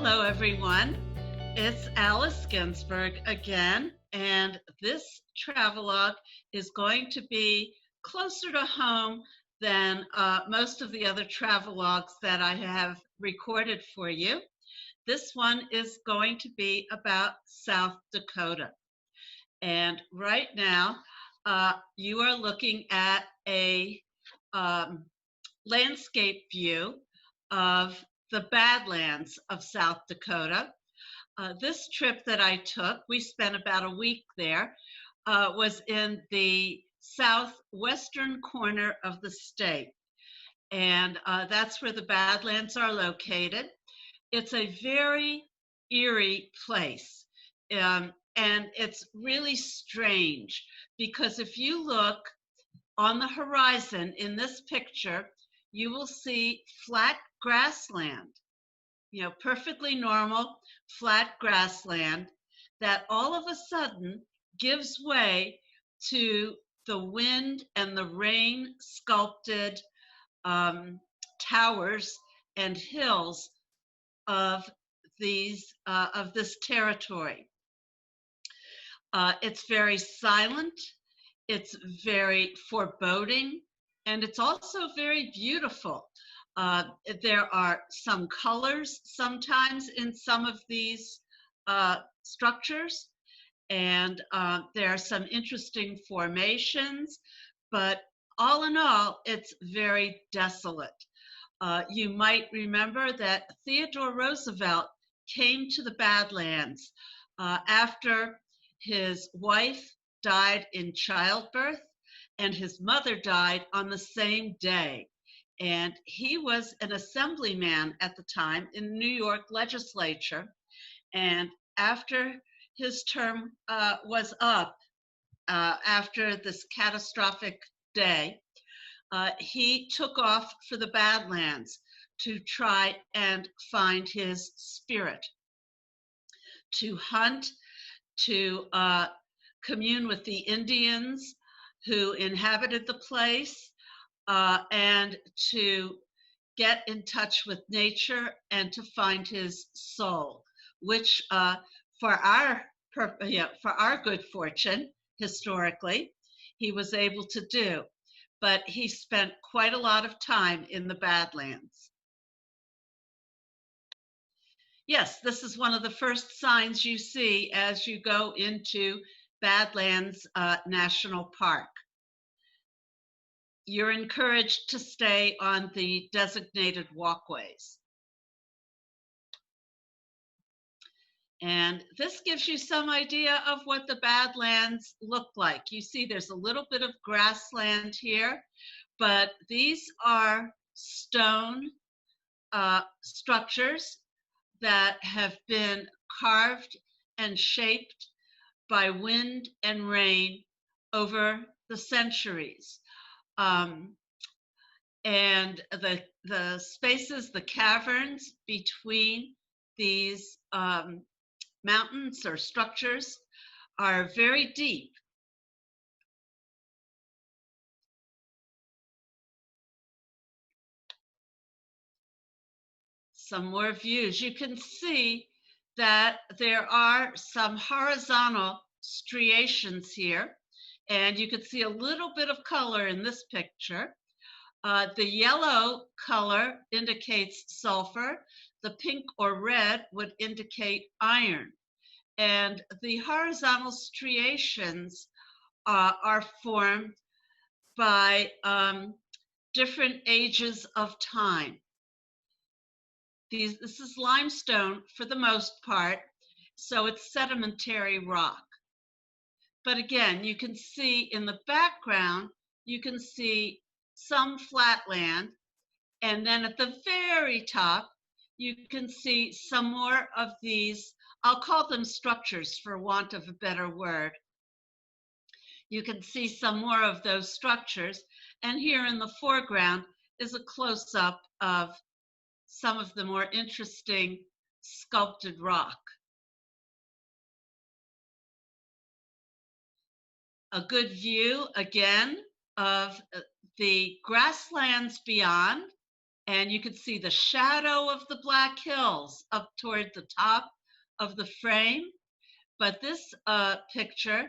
Hello, everyone. It's Alice Ginsberg again, and this travelogue is going to be closer to home than most of the other travelogues that I have recorded for you. This one is going to be about South Dakota. And right now, you are looking at a landscape view of the Badlands of South Dakota. This trip that I took, we spent about a week there, was in the southwestern corner of the state. And that's where the Badlands are located. It's a very eerie place. And it's really strange because if you look on the horizon in this picture, you will see flat grassland, perfectly normal flat grassland that all of a sudden gives way to the wind and the rain sculpted towers and hills of this territory. It's very silent, it's very foreboding, and it's also very beautiful. There are some colors sometimes in some of these structures, and there are some interesting formations, but all in all, it's very desolate. You might remember that Theodore Roosevelt came to the Badlands after his wife died in childbirth and his mother died on the same day. And he was an assemblyman at the time in the New York legislature. And after his term was up, after this catastrophic day, he took off for the Badlands to try and find his spirit, to hunt, to commune with the Indians who inhabited the place, and to get in touch with nature and to find his soul, which for our good fortune, historically, he was able to do. But he spent quite a lot of time in the Badlands. Yes, this is one of the first signs you see as you go into Badlands National Park. You're encouraged to stay on the designated walkways. And this gives you some idea of what the Badlands look like. You see there's a little bit of grassland here, but these are stone structures that have been carved and shaped by wind and rain over the centuries. And the spaces, the caverns between these mountains or structures are very deep. Some more views. You can see that there are some horizontal striations here, and you can see a little bit of color in this picture. The yellow color indicates sulfur. The pink or red would indicate iron. And the horizontal striations are formed by different ages of time. This is limestone for the most part, so it's sedimentary rock. But again, you can see in the background, you can see some flatland, and then at the very top, you can see some more of these, I'll call them structures for want of a better word. You can see some more of those structures, and here in the foreground is a close-up of some of the more interesting sculpted rock. A good view, again, of the grasslands beyond, And you can see the shadow of the Black Hills up toward the top of the frame. But this picture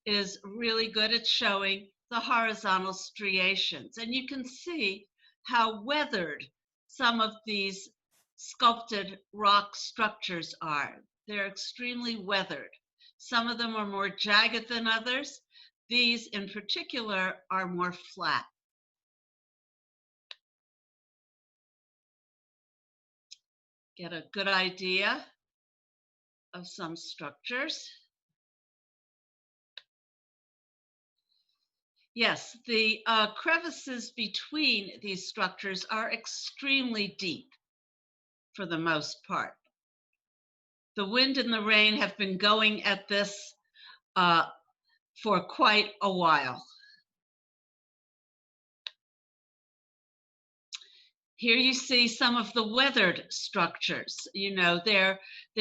is really good at showing the horizontal striations. And you can see how weathered some of these sculpted rock structures are. They're extremely weathered. Some of them are more jagged than others. These in particular are more flat. Get a good idea of some structures. Yes, the crevices between these structures are extremely deep for the most part. The wind and the rain have been going at this for quite a while. Here you see some of the weathered structures. You know, they're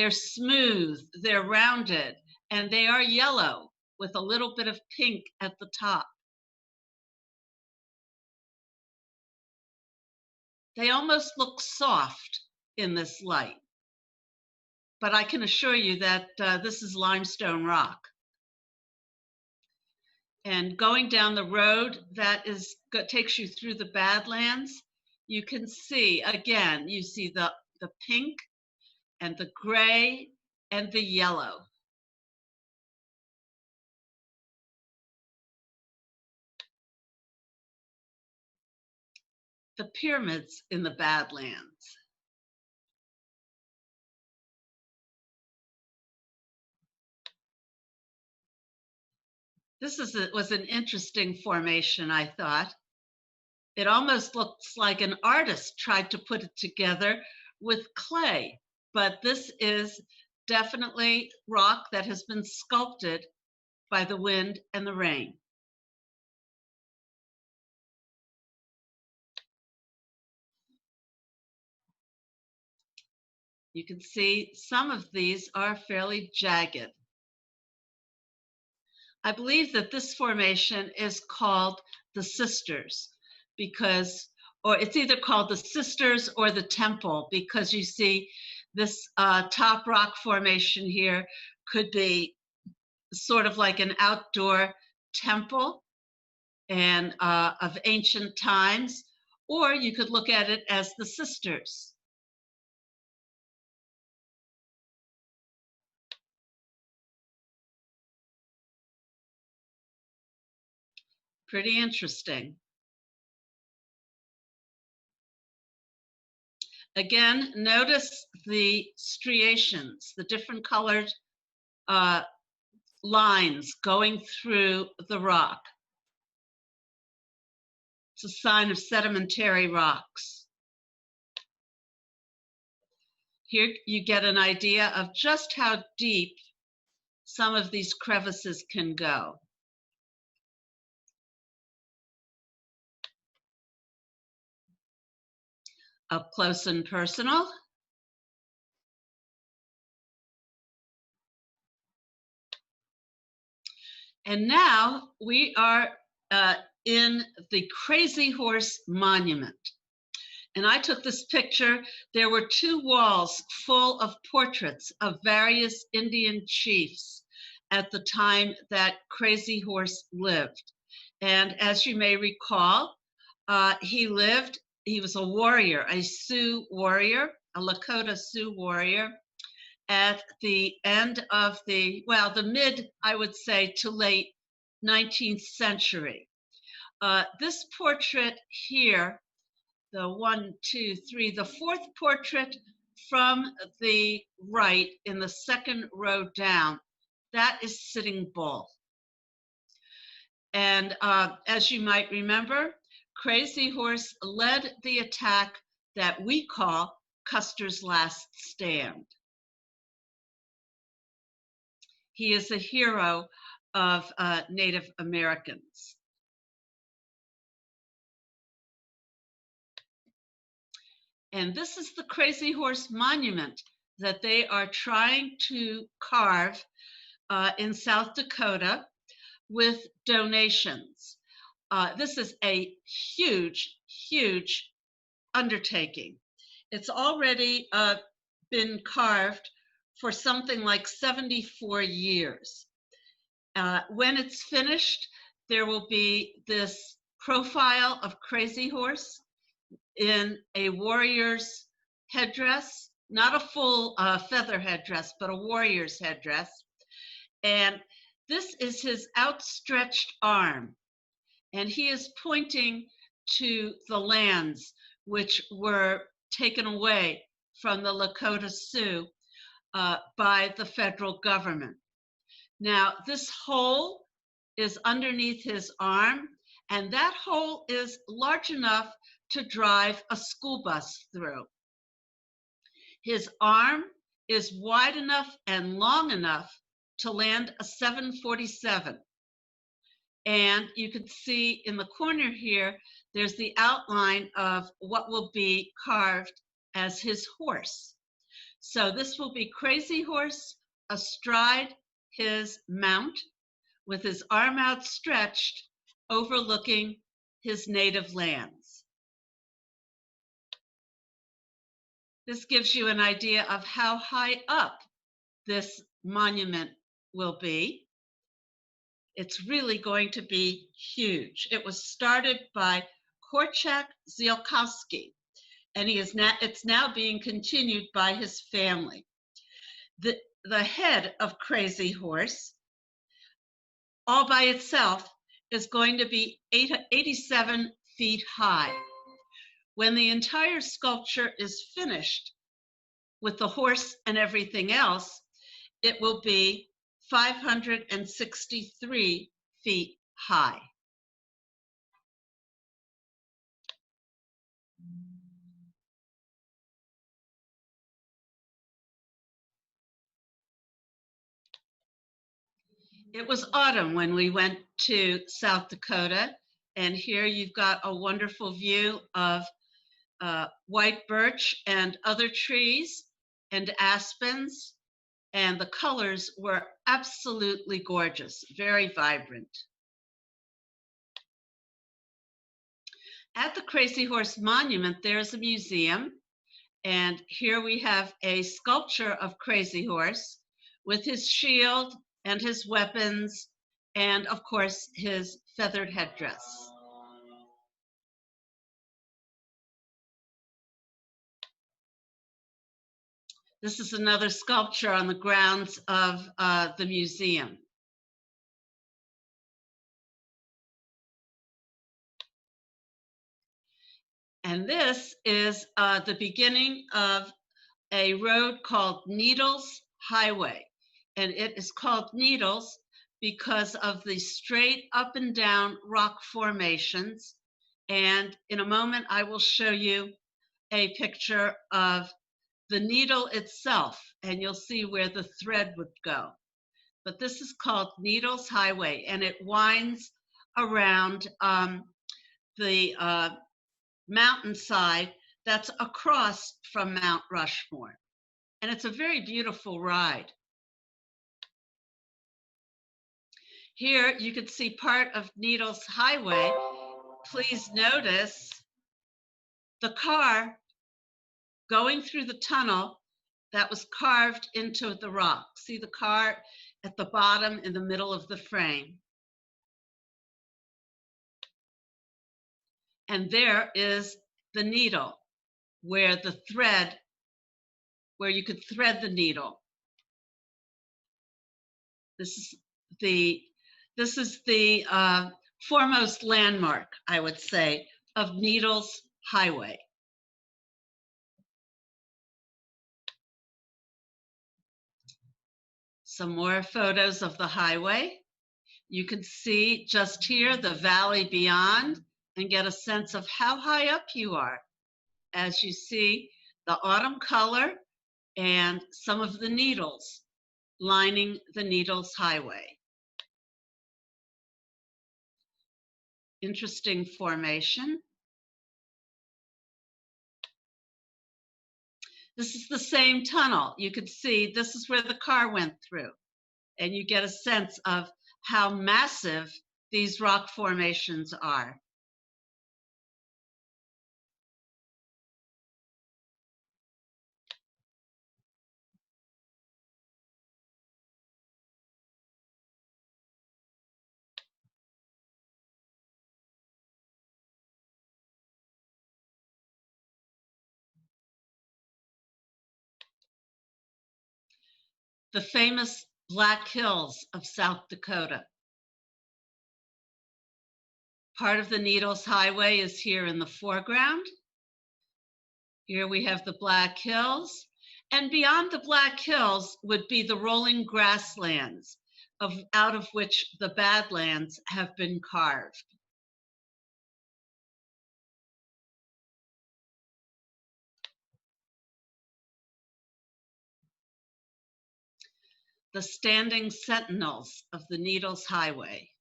smooth, they're rounded, and they are yellow with a little bit of pink at the top. They almost look soft in this light, but I can assure you that this is limestone rock. And going down the road that takes you through the Badlands, you can see, again, you see the pink and the gray and the yellow. The pyramids in the Badlands. This was an interesting formation, I thought. It almost looks like an artist tried to put it together with clay, but this is definitely rock that has been sculpted by the wind and the rain. You can see some of these are fairly jagged. I believe that this formation is called the Sisters because, or it's either called the Sisters or the Temple, because you see this top rock formation here could be sort of like an outdoor temple and of ancient times, or you could look at it as the Sisters. Pretty interesting. Again, notice the striations, the different colored lines going through the rock. It's a sign of sedimentary rocks. Here you get an idea of just how deep some of these crevices can go. Up close and personal. And now we are in the Crazy Horse Monument. And I took this picture. There were 2 walls full of portraits of various Indian chiefs at the time that Crazy Horse lived. And as you may recall, he was a warrior, a Sioux warrior, a Lakota Sioux warrior, at the end of the mid, I would say, to late 19th century. This portrait here, the 1, 2, 3, the 4th portrait from the right in the 2nd row down, that is Sitting Bull. And as you might remember, Crazy Horse led the attack that we call Custer's Last Stand. He is a hero of Native Americans. And this is the Crazy Horse Monument that they are trying to carve in South Dakota with donations. This is a huge, huge undertaking. It's already been carved for something like 74 years. When it's finished, there will be this profile of Crazy Horse in a warrior's headdress, not a full feather headdress, but a warrior's headdress. And this is his outstretched arm. And he is pointing to the lands which were taken away from the Lakota Sioux by the federal government. Now, this hole is underneath his arm, and that hole is large enough to drive a school bus through. His arm is wide enough and long enough to land a 747. And you can see in the corner here, there's the outline of what will be carved as his horse. So this will be Crazy Horse astride his mount with his arm outstretched, overlooking his native lands. This gives you an idea of how high up this monument will be. It's really going to be huge. It was started by Korczak Zielkowski, and it's now being continued by his family. The head of Crazy Horse, all by itself, is going to be 87 feet high. When the entire sculpture is finished, with the horse and everything else, it will be 563 feet high. It was autumn when we went to South Dakota, and here you've got a wonderful view of white birch and other trees and aspens, and the colors were absolutely gorgeous, very vibrant. At the Crazy Horse Monument, there's a museum, and here we have a sculpture of Crazy Horse with his shield and his weapons, and of course, his feathered headdress. This is another sculpture on the grounds of the museum. And this is the beginning of a road called Needles Highway. And it is called Needles because of the straight up and down rock formations. And in a moment, I will show you a picture of the needle itself, and you'll see where the thread would go. But this is called Needles Highway, and it winds around the mountainside that's across from Mount Rushmore. And it's a very beautiful ride. Here you can see part of Needles Highway. Please notice the car going through the tunnel that was carved into the rock. See the car at the bottom in the middle of the frame. And there is the needle where the thread, where you could thread the needle. This is the foremost landmark, I would say, of Needles Highway. Some more photos of the highway. You can see just here the valley beyond and get a sense of how high up you are as you see the autumn color and some of the needles lining the Needles Highway. Interesting formation. This is the same tunnel. You can see this is where the car went through, and you get a sense of how massive these rock formations are. the famous Black Hills of South Dakota. Part of the Needles Highway is here in the foreground. Here we have the Black Hills, and beyond the Black Hills would be the rolling grasslands, out of which the Badlands have been carved. The standing sentinels of the Needles Highway.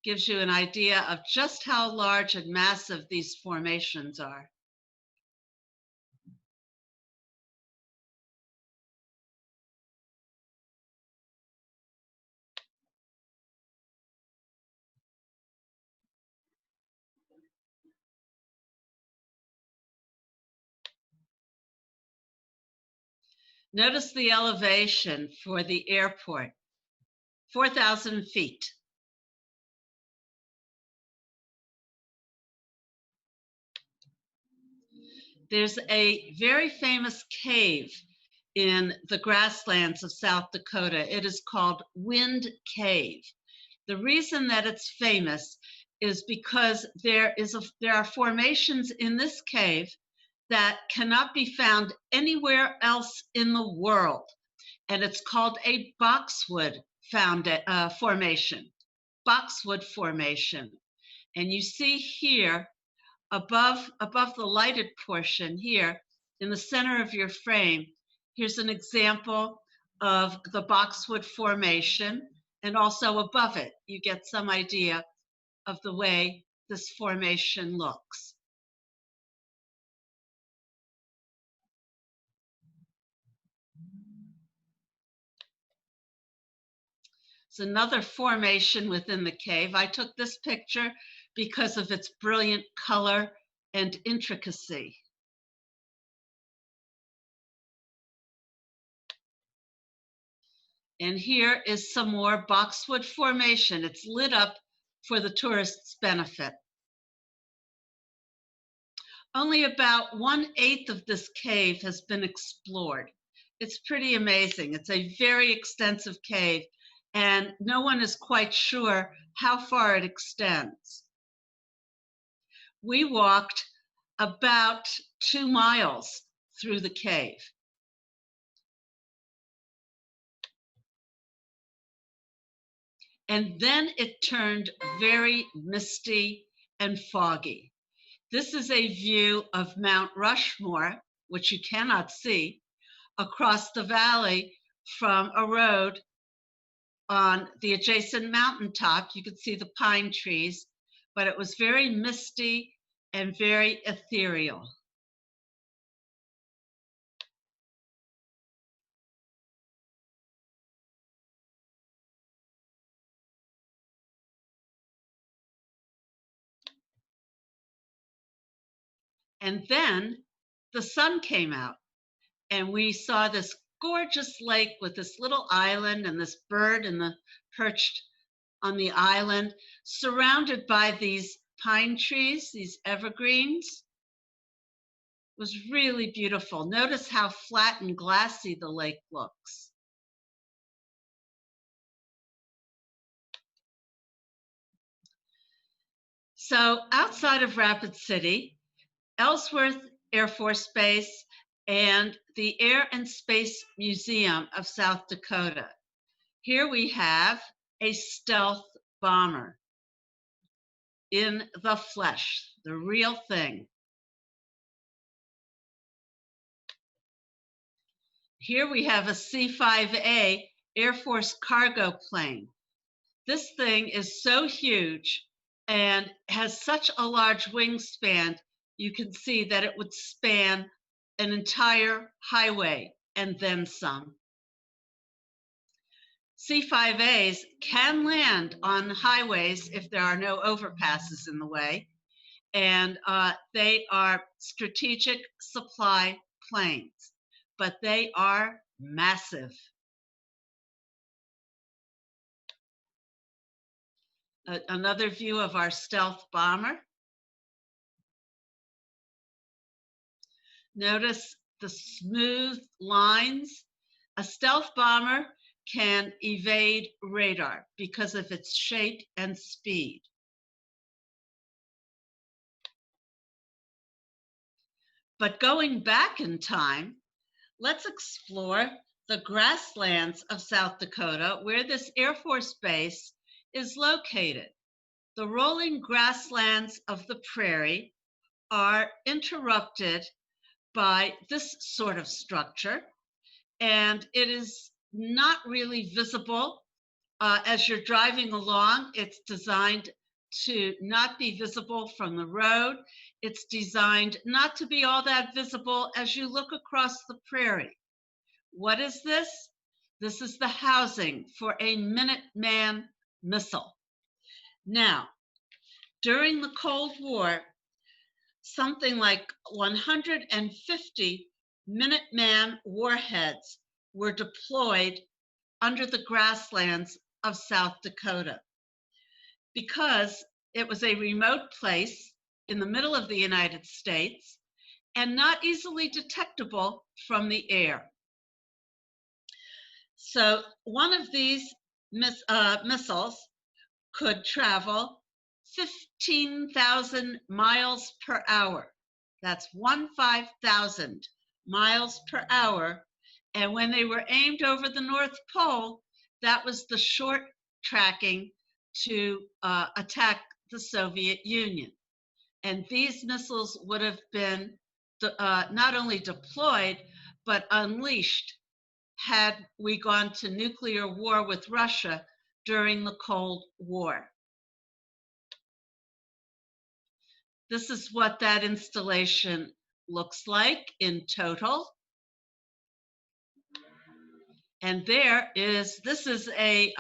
Gives you an idea of just how large and massive these formations are. Notice the elevation for the airport, 4,000 feet. There's a very famous cave in the grasslands of South Dakota. It is called Wind Cave. The reason that it's famous is because there are formations in this cave that cannot be found anywhere else in the world. And it's called a boxwood formation, boxwood formation. And you see here, above the lighted portion here, in the center of your frame, here's an example of the boxwood formation, and also above it, you get some idea of the way this formation looks. It's another formation within the cave. I took this picture because of its brilliant color and intricacy. And here is some more boxwood formation. It's lit up for the tourists' benefit. Only about 1/8 of this cave has been explored. It's pretty amazing. It's a very extensive cave, and no one is quite sure how far it extends. We walked about 2 miles through the cave. And then it turned very misty and foggy. This is a view of Mount Rushmore, which you cannot see, across the valley from a road on the adjacent mountaintop. You could see the pine trees, but it was very misty and very ethereal. And then the sun came out, and we saw this gorgeous lake with this little island and this bird perched on the island, surrounded by these pine trees, these evergreens. It was really beautiful. Notice how flat and glassy the lake looks. So outside of Rapid City, Ellsworth Air Force Base and the Air and Space Museum of South Dakota. Here we have a stealth bomber in the flesh, the real thing. Here we have a C-5A Air Force cargo plane. This thing is so huge and has such a large wingspan, you can see that it would span an entire highway and then some. C-5As can land on highways if there are no overpasses in the way, and they are strategic supply planes, but they are massive. Another view of our stealth bomber. Notice the smooth lines. A stealth bomber can evade radar because of its shape and speed. But going back in time, let's explore the grasslands of South Dakota, where this Air Force base is located. The rolling grasslands of the prairie are interrupted by this sort of structure, and it is not really visible as you're driving along. It's designed to not be visible from the road. It's designed not to be all that visible as you look across the prairie. What is this? This is the housing for a Minuteman missile. Now, during the Cold War, something like 150 Minuteman warheads were deployed under the grasslands of South Dakota. Because it was a remote place in the middle of the United States and not easily detectable from the air. So one of these missiles could travel 15,000 miles per hour. That's 15,000 miles per hour. And when they were aimed over the North Pole, that was the short tracking to attack the Soviet Union. And these missiles would have been not only deployed, but unleashed had we gone to nuclear war with Russia during the Cold War. This is what that installation looks like in total. And this is a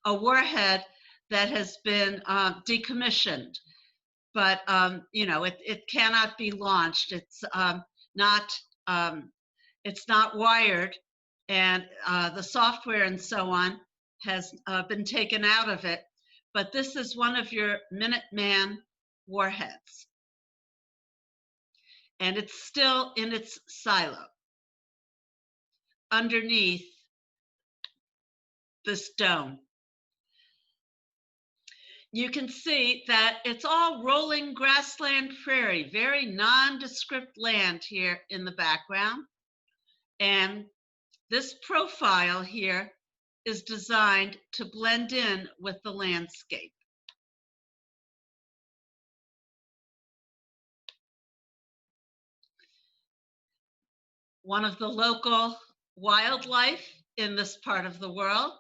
warhead that has been decommissioned, but it cannot be launched. It's not wired, and the software and so on has been taken out of it. But this is one of your Minuteman warheads, and it's still in its silo underneath this dome. You can see that it's all rolling grassland prairie, very nondescript land here in the background. And this profile here is designed to blend in with the landscape. One of the local wildlife in this part of the world,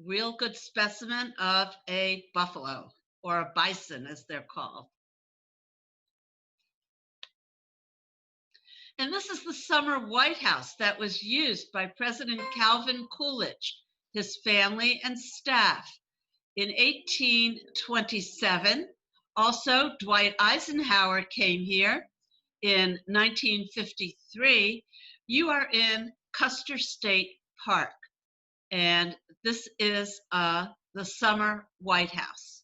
real good specimen of a buffalo, or a bison as they're called. And this is the summer White House that was used by President Calvin Coolidge, his family and staff. In 1827, also Dwight Eisenhower came here. In 1953, you are in Custer State Park. And this is the summer White House.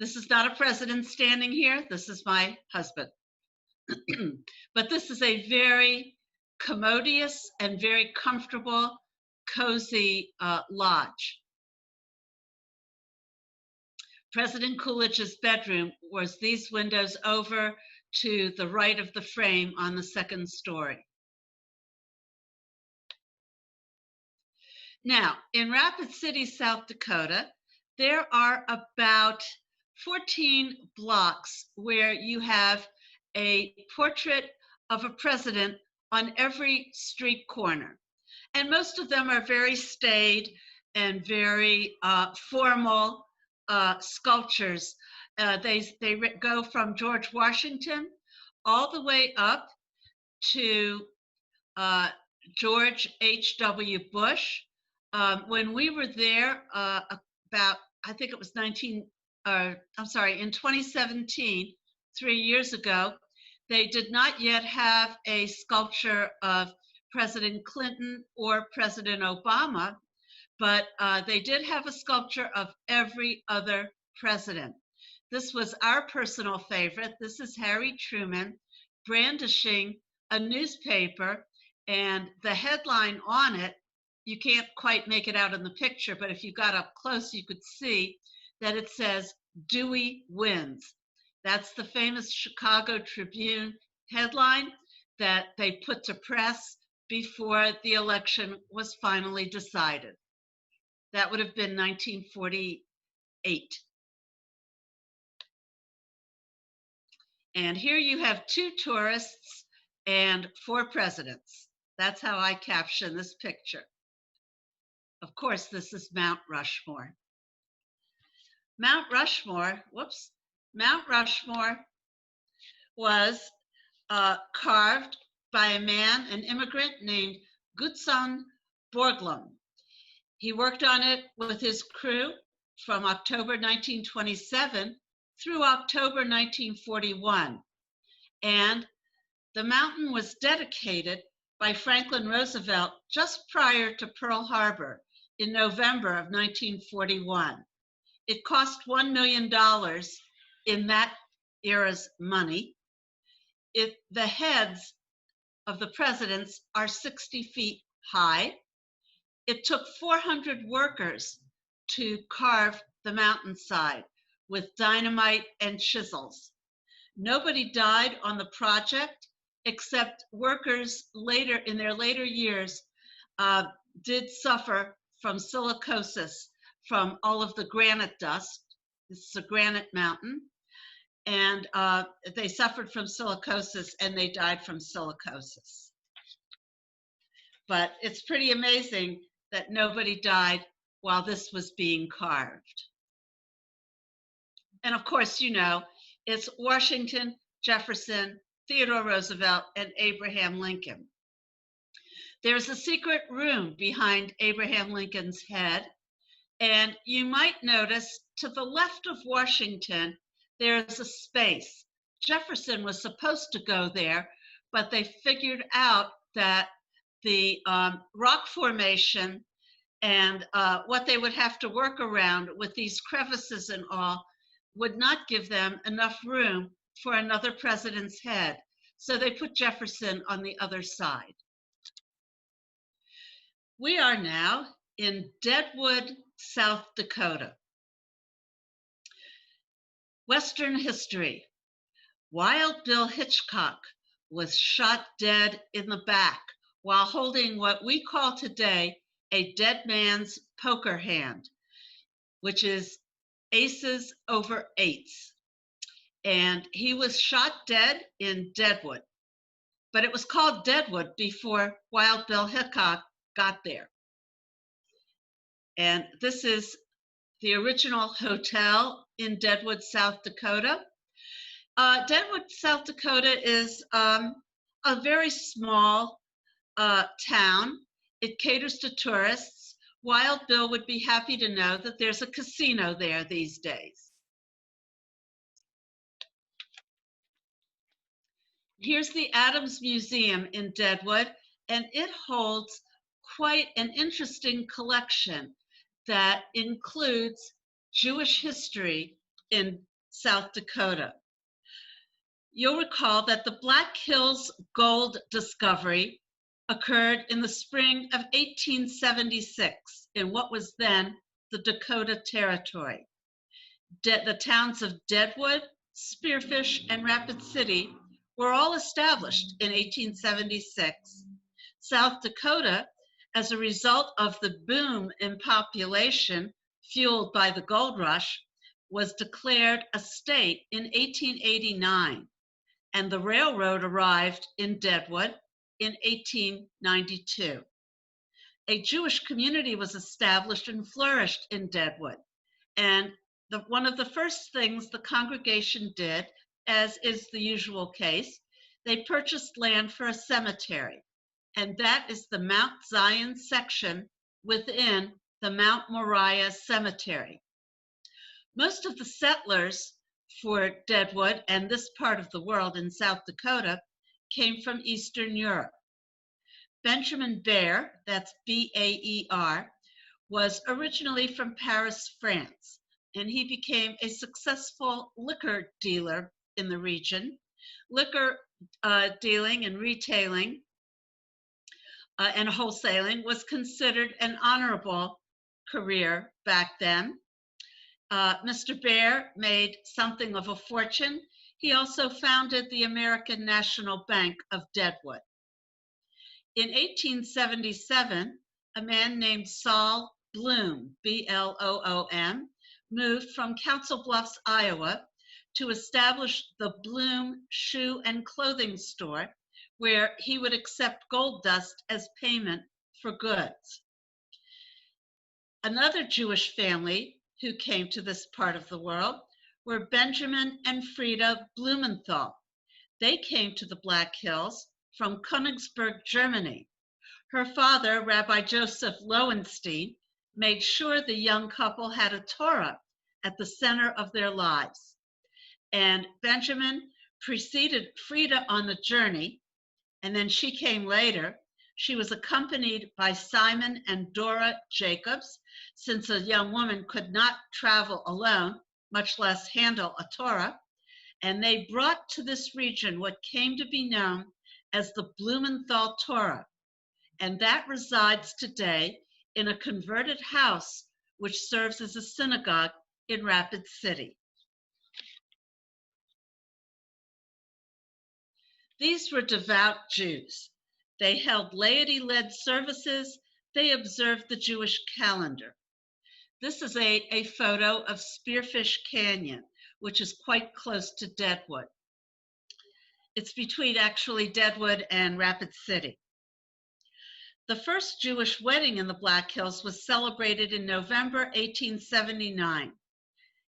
This is not a president standing here. This is my husband. But this is a very commodious and very comfortable, cozy lodge. President Coolidge's bedroom was these windows over to the right of the frame on the second story. Now, in Rapid City, South Dakota, there are about 14 blocks where you have a portrait of a president on every street corner. And most of them are very staid and very formal sculptures. They go from George Washington all the way up to George H.W. Bush. When we were there about, I think it was in 2017, 3 years ago, they did not yet have a sculpture of President Clinton or President Obama, but they did have a sculpture of every other president. This was our personal favorite. This is Harry Truman brandishing a newspaper, and the headline on it, you can't quite make it out in the picture, but if you got up close, you could see that it says, "Dewey wins." That's the famous Chicago Tribune headline that they put to press before the election was finally decided. That would have been 1948. And here you have 2 tourists and 4 presidents. That's how I caption this picture. Of course, this is Mount Rushmore. Mount Rushmore was carved by a man, an immigrant named Gutzon Borglum. He worked on it with his crew from October 1927 through October 1941. And the mountain was dedicated by Franklin Roosevelt just prior to Pearl Harbor in November of 1941. It cost $1 million in that era's money. The heads of the presidents are 60 feet high. It took 400 workers to carve the mountainside with dynamite and chisels. Nobody died on the project except workers later in their later years did suffer from silicosis from all of the granite dust. This is a granite mountain. And they suffered from silicosis and they died from silicosis. But it's pretty amazing that nobody died while this was being carved. And of course, you know, it's Washington, Jefferson, Theodore Roosevelt, and Abraham Lincoln. There's a secret room behind Abraham Lincoln's head, and you might notice to the left of Washington, there's a space. Jefferson was supposed to go there, but they figured out that the rock formation and what they would have to work around with these crevices and all would not give them enough room for another president's head. So they put Jefferson on the other side. We are now in Deadwood, South Dakota. Western history. Wild Bill Hitchcock was shot dead in the back while holding what we call today a dead man's poker hand, which is aces over eights. And he was shot dead in Deadwood, but it was called Deadwood before Wild Bill Hitchcock got there. And this is the original hotel in Deadwood, South Dakota. Deadwood, South Dakota is a very small town. It caters to tourists. Wild Bill would be happy to know that there's a casino there these days. Here's the Adams Museum in Deadwood, and it holds quite an interesting collection that includes Jewish history in South Dakota. You'll recall that the Black Hills gold discovery occurred in the spring of 1876 in what was then the Dakota Territory. The towns of Deadwood, Spearfish, and Rapid City were all established in 1876. South Dakota, as a result of the boom in population fueled by the gold rush, was declared a state in 1889, and the railroad arrived in Deadwood in 1892. A Jewish community was established and flourished in Deadwood, and one of the first things the congregation did, as is the usual case, they purchased land for a cemetery, and that is the Mount Zion section within the Mount Moriah Cemetery. Most of the settlers for Deadwood and this part of the world in South Dakota came from Eastern Europe. Benjamin Baer, that's B-A-E-R, was originally from Paris, France, and he became a successful liquor dealer in the region. Liquor dealing and retailing and wholesaling was considered an honorable career back then. Mr. Bear made something of a fortune. He also founded the American National Bank of Deadwood. In 1877, a man named Saul Bloom, B-L-O-O-M, moved from Council Bluffs, Iowa, to establish the Bloom Shoe and Clothing Store, where he would accept gold dust as payment for goods. Another Jewish family who came to this part of the world were Benjamin and Freda Blumenthal. They came to the Black Hills from Königsberg, Germany. Her father, Rabbi Joseph Lowenstein, made sure the young couple had a Torah at the center of their lives. And Benjamin preceded Freda on the journey, and then she came later. She was accompanied by Simon and Dora Jacobs, since a young woman could not travel alone, much less handle a Torah, and they brought to this region what came to be known as the Blumenthal Torah, and that resides today in a converted house which serves as a synagogue in Rapid City. These were devout Jews. They held laity-led services. They observed the Jewish calendar. This is a photo of Spearfish Canyon, which is quite close to Deadwood. It's between actually Deadwood and Rapid City. The first Jewish wedding in the Black Hills was celebrated in November 1879.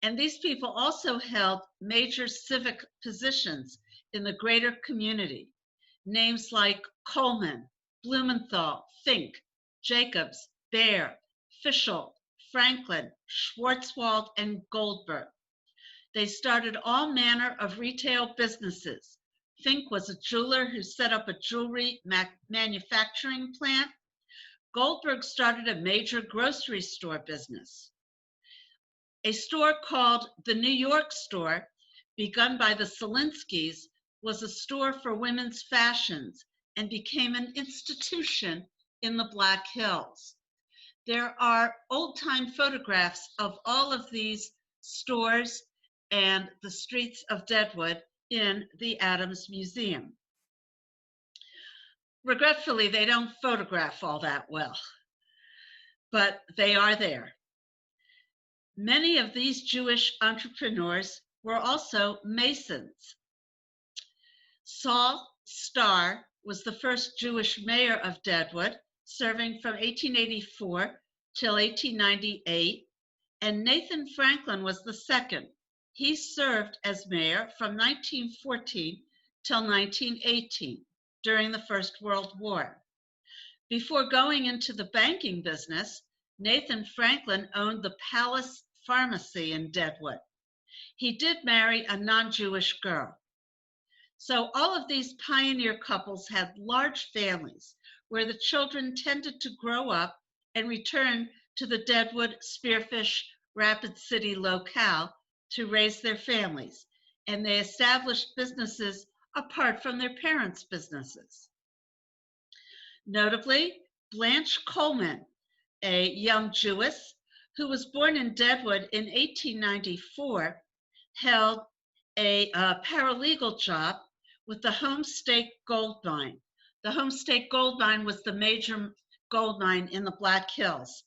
And these people also held major civic positions in the greater community. Names like Coleman, Blumenthal, Fink, Jacobs, Bear, Fischel, Franklin, Schwartzwald, and Goldberg. They started all manner of retail businesses. Fink was a jeweler who set up a jewelry manufacturing plant. Goldberg started a major grocery store business. A store called the New York Store, begun by the Selinskys, was a store for women's fashions and became an institution in the Black Hills. There are old-time photographs of all of these stores and the streets of Deadwood in the Adams Museum. Regretfully, they don't photograph all that well, but they are there. Many of these Jewish entrepreneurs were also Masons. Saul Starr was the first Jewish mayor of Deadwood, serving from 1884 till 1898, and Nathan Franklin was the second. He served as mayor from 1914 till 1918 during the First World War. Before going into the banking business, Nathan Franklin owned the Palace Pharmacy in Deadwood. He did marry a non-Jewish girl. So all of these pioneer couples had large families where the children tended to grow up and return to the Deadwood, Spearfish, Rapid City locale to raise their families, and they established businesses apart from their parents' businesses. Notably, Blanche Coleman, a young Jewess who was born in Deadwood in 1894, held a paralegal job with the Homestake Gold Mine. The Homestake Gold Mine was the major gold mine in the Black Hills.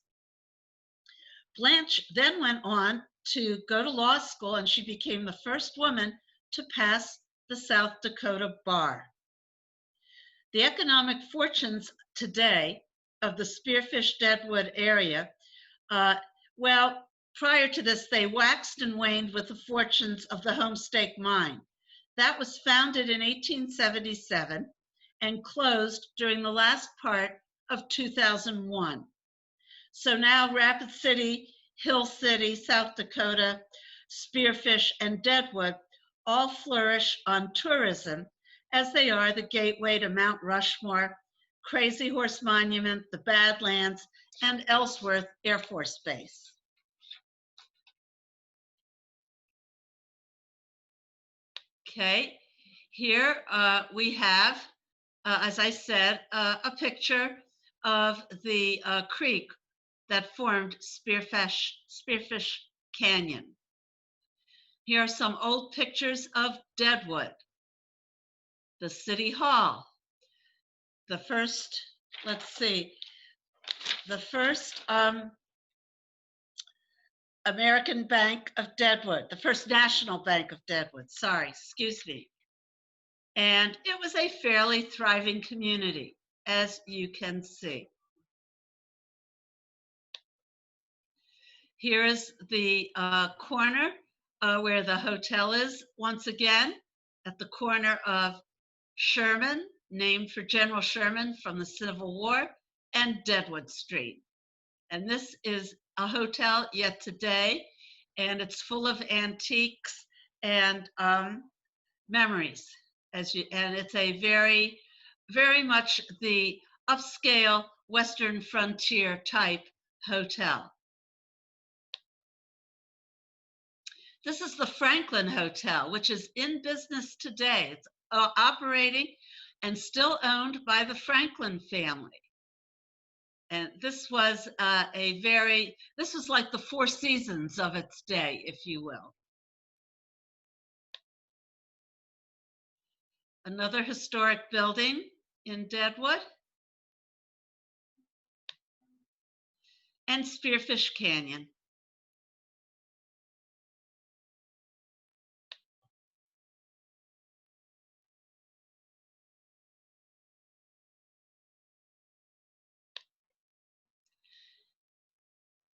Blanche then went on to go to law school, and she became the first woman to pass the South Dakota bar. The economic fortunes today of the Spearfish Deadwood area, well, prior to this, they waxed and waned with the fortunes of the Homestake Mine. That was founded in 1877 and closed during the last part of 2001. So now Rapid City, Hill City, South Dakota, Spearfish, and Deadwood all flourish on tourism, as they are the gateway to Mount Rushmore, Crazy Horse Monument, the Badlands, and Ellsworth Air Force Base. Okay, Here we have, as I said, a picture of the creek that formed Spearfish Canyon. Here are some old pictures of Deadwood, the City Hall, the first, let's see, the first American Bank of Deadwood, the First National Bank of Deadwood, sorry, excuse me. And it was a fairly thriving community, as you can see. Here is the corner where the hotel is, once again, at the corner of Sherman, named for General Sherman from the Civil War, and Deadwood Street. And this is a hotel yet today, and it's full of antiques and memories. And it's a very, very much the upscale Western frontier type hotel. This is the Franklin Hotel, which is in business today. It's operating and still owned by the Franklin family. And this was this was like the Four Seasons of its day, if you will. Another historic building in Deadwood. And Spearfish Canyon.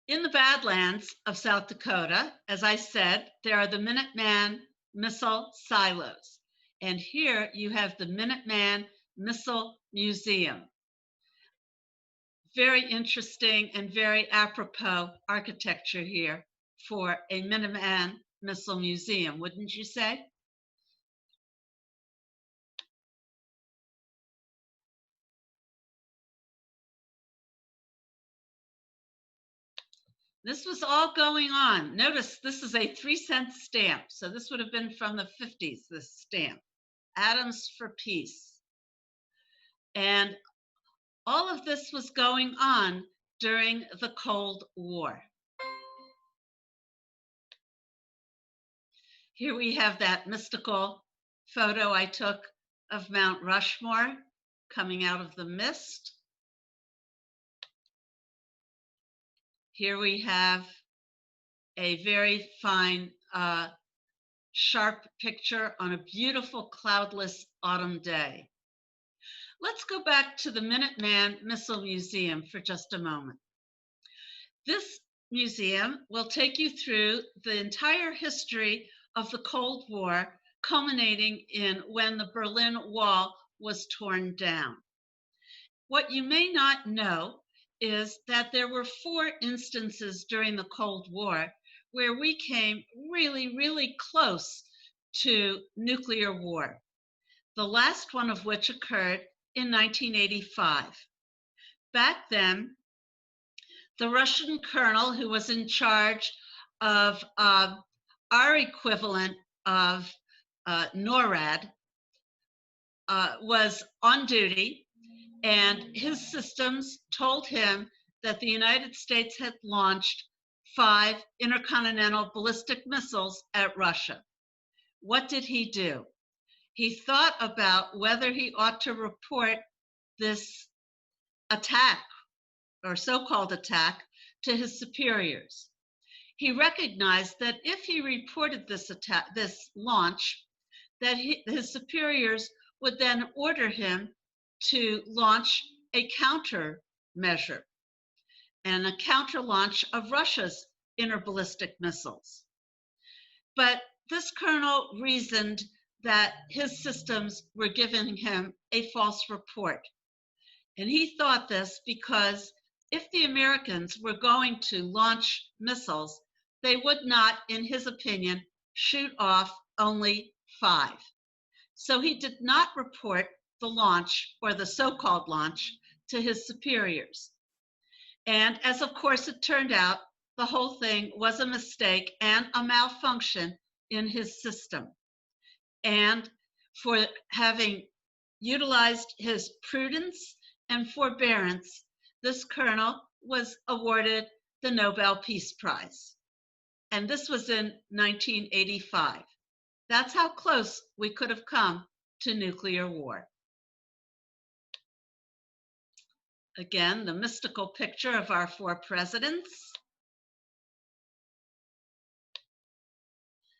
In the Badlands of South Dakota, as I said, there are the Minuteman missile silos. And here you have the Minuteman Missile Museum. Very interesting and very apropos architecture here for a Minuteman Missile Museum, wouldn't you say? This was all going on. Notice this is a 3-cent stamp. So this would have been from the 50s, this stamp. Atoms for Peace. And all of this was going on during the Cold War. Here we have that mystical photo I took of Mount Rushmore coming out of the mist. Here we have a very fine, sharp picture on a beautiful cloudless autumn day. Let's go back to the Minuteman Missile Museum for just a moment. This museum will take you through the entire history of the Cold War, culminating in when the Berlin Wall was torn down. What you may not know is that there were 4 instances during the Cold War where we came really, really close to nuclear war. The last one of which occurred in 1985. Back then, the Russian colonel who was in charge of our equivalent of NORAD was on duty, and his systems told him that the United States had launched 5 intercontinental ballistic missiles at Russia. What did he do? He thought about whether he ought to report this attack, or so-called attack, to his superiors. He recognized that if he reported this attack, this launch, that his superiors would then order him to launch a countermeasure and a counter launch of Russia's interballistic missiles. But this colonel reasoned that his systems were giving him a false report. And he thought this because if the Americans were going to launch missiles, they would not, in his opinion, shoot off only 5. So he did not report the launch, or the so-called launch, to his superiors. And as of course it turned out, the whole thing was a mistake and a malfunction in his system. And For having utilized his prudence and forbearance, this colonel was awarded the Nobel Peace Prize. And this was in 1985. That's how close we could have come to nuclear war. Again, the mystical picture of our four presidents.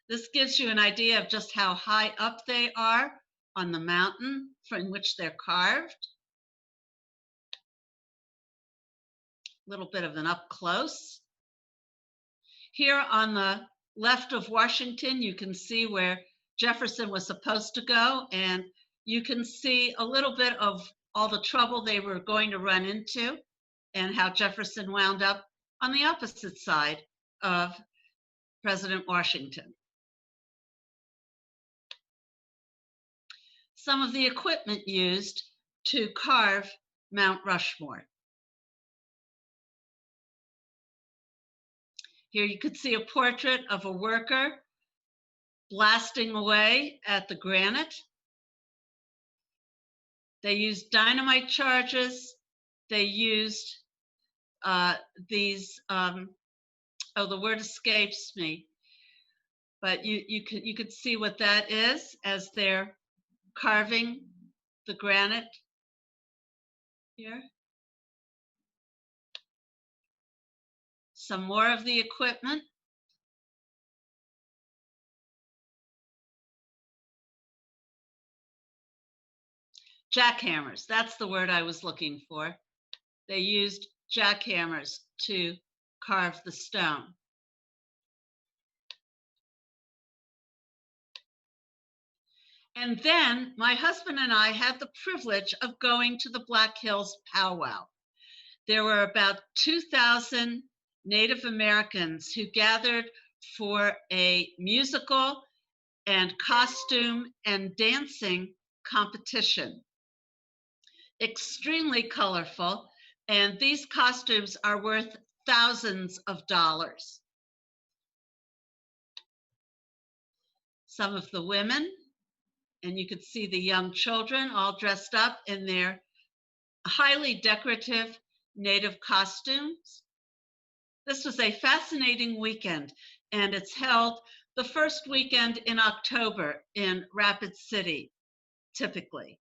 This gives you an idea of just how high up they are on the mountain from which they're carved. A little bit of an up close. Here on the left of Washington, you can see where Jefferson was supposed to go, and you can see a little bit of all the trouble they were going to run into and how Jefferson wound up on the opposite side of President Washington. Some of the equipment used to carve Mount Rushmore. Here you could see a portrait of a worker blasting away at the granite. They used dynamite charges. They used these, oh, the word escapes me, but you could see what that is as they're carving the granite here. Some more of the equipment. Jackhammers, that's the word I was looking for. They used jackhammers to carve the stone. And then my husband and I had the privilege of going to the Black Hills Powwow. There were about 2,000 Native Americans who gathered for a musical and costume and dancing competition. Extremely colorful, and these costumes are worth thousands of dollars. Some of the women, and you could see the young children all dressed up in their highly decorative Native costumes. This was a fascinating weekend, and it's held the first weekend in October in Rapid City, typically.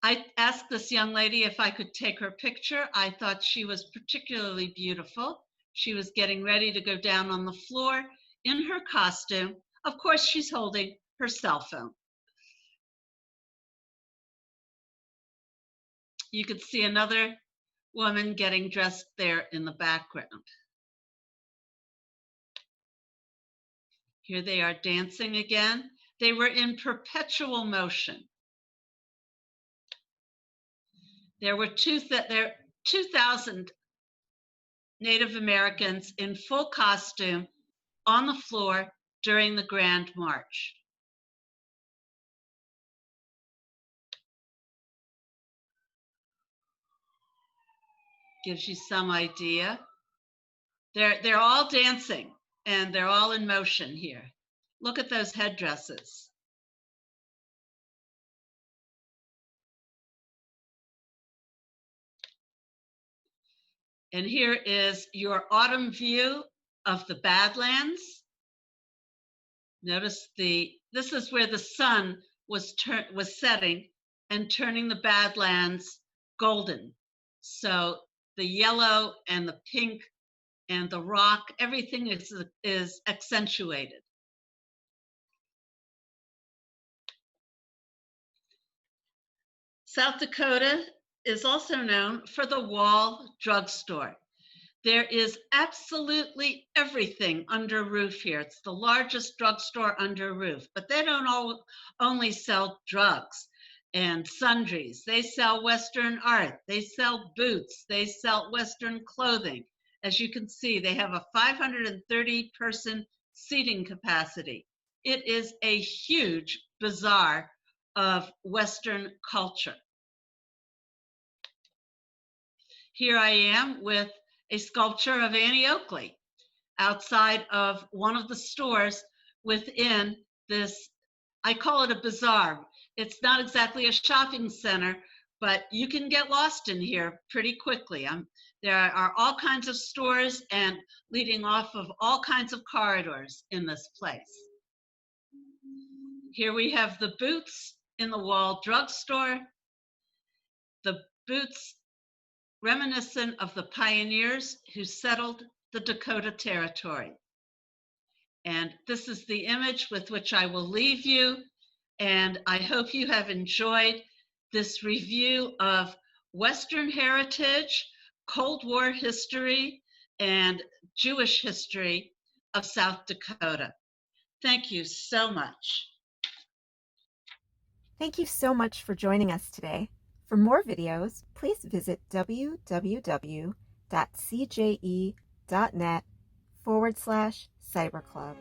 I asked this young lady if I could take her picture. I thought she was particularly beautiful. She was getting ready to go down on the floor in her costume. Of course, she's holding her cell phone. You could see another woman getting dressed there in the background. Here they are dancing again. They were in perpetual motion. There were 2,000 Native Americans in full costume on the floor during the Grand March. Gives you some idea. They're all dancing and they're all in motion here. Look at those headdresses. And here is your autumn view of the Badlands. Notice this is where the sun was setting and turning the Badlands golden. So the yellow and the pink and the rock, everything is accentuated. South Dakota is also known for the Wall Drugstore. There is absolutely everything under roof here. It's the largest drugstore under roof, but they don't only sell drugs and sundries. They sell Western art. They sell boots. They sell Western clothing. As you can see, they have a 530-person seating capacity. It is a huge bazaar of Western culture. Here I am with a sculpture of Annie Oakley outside of one of the stores within this I call it a bazaar. It's not exactly a shopping center, but you can get lost in here pretty quickly. There are all kinds of stores and leading off of all kinds of corridors in this place. Here we have the booths in the wall drugstore. The booths reminiscent of the pioneers who settled the Dakota Territory. And this is the image with which I will leave you. And I hope you have enjoyed this review of Western heritage, Cold War history, and Jewish history of South Dakota. Thank you so much. Thank you so much for joining us today. For more videos, please visit www.cje.net/cyberclub.